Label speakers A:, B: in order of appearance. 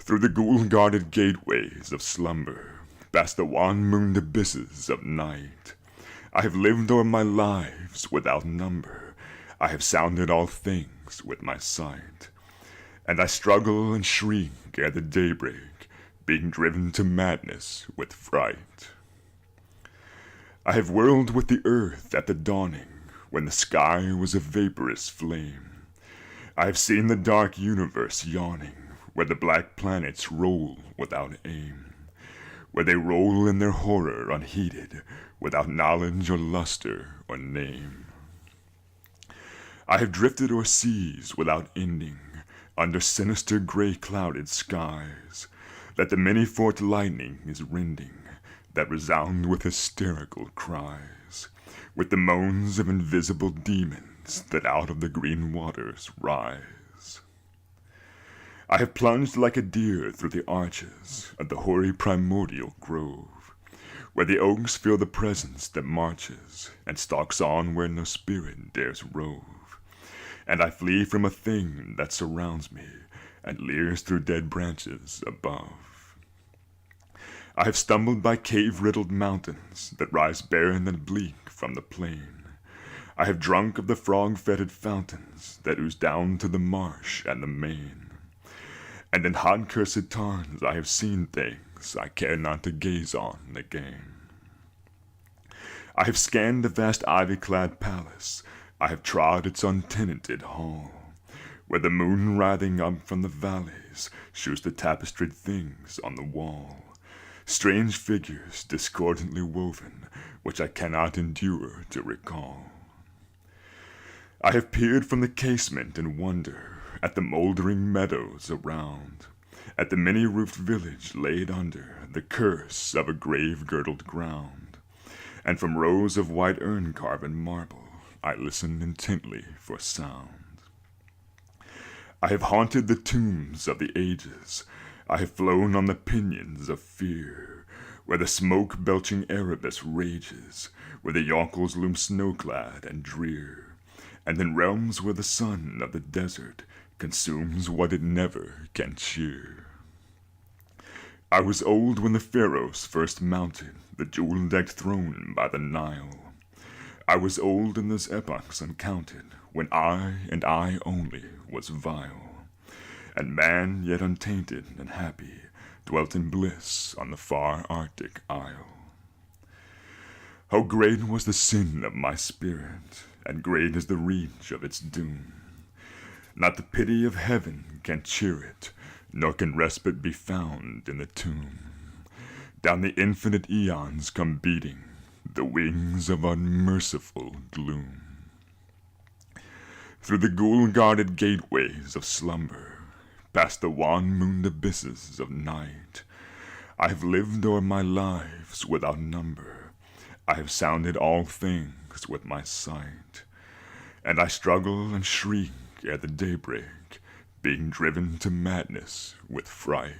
A: Through the ghoul-guarded gateways of slumber, past the wan-moon'd abysses of night, I have lived o'er my lives without number. I have sounded all things with my sight, and I struggle and shriek ere the daybreak, being driven to madness with fright. I have whirled with the earth at the dawning, when the sky was a vaporous flame. I have seen the dark universe yawning, where the black planets roll without aim, where they roll in their horror unheeded, without knowledge or lustre or name. I have drifted o'er seas without ending, under sinister gray clouded skies, that the many-forked lightning is rending, that resound with hysterical cries, with the moans of invisible demons that out of the green waters rise. I have plunged like a deer through the arches of the hoary primordial grove, where the oaks feel the presence that marches and stalks on where no spirit dares rove. And I flee from a thing that surrounds me and leers through dead branches above. I have stumbled by cave-riddled mountains that rise barren and bleak from the plain. I have drunk of the frog-fetid fountains that ooze down to the marsh and the main. And in hot cursed tarns I have seen things I care not to gaze on again. I have scanned the vast ivy-clad palace, I have trod its untenanted hall, where the moon writhing up from the valleys shews the tapestried things on the wall, strange figures discordantly woven, which I cannot endure to recall. I have peered from the casement in wonder at the mouldering meadows around, at the many-roofed village laid under the curse of a grave-girdled ground, and from rows of white urn-carven marble I listened intently for sound. I have haunted the tombs of the ages, I have flown on the pinions of fear, where the smoke-belching Erebus rages, where the yonkels loom snow-clad and drear, and in realms where the sun of the desert consumes what it never can cheer. I was old when the pharaohs first mounted the jewel-decked throne by the Nile. I was old in those epochs uncounted, when I, and I only, was vile, and man, yet untainted and happy, dwelt in bliss on the far Arctic isle. How great was the sin of my spirit, and great is the reach of its doom. Not the pity of heaven can cheer it, nor can respite be found in the tomb. Down the infinite eons come beating the wings of unmerciful gloom. Through the ghoul-guarded gateways of slumber, past the wan-moon'd abysses of night, I have lived o'er my lives without number. I have sounded all things with my sight, and I struggle and shriek ere the daybreak, being driven to madness with fright.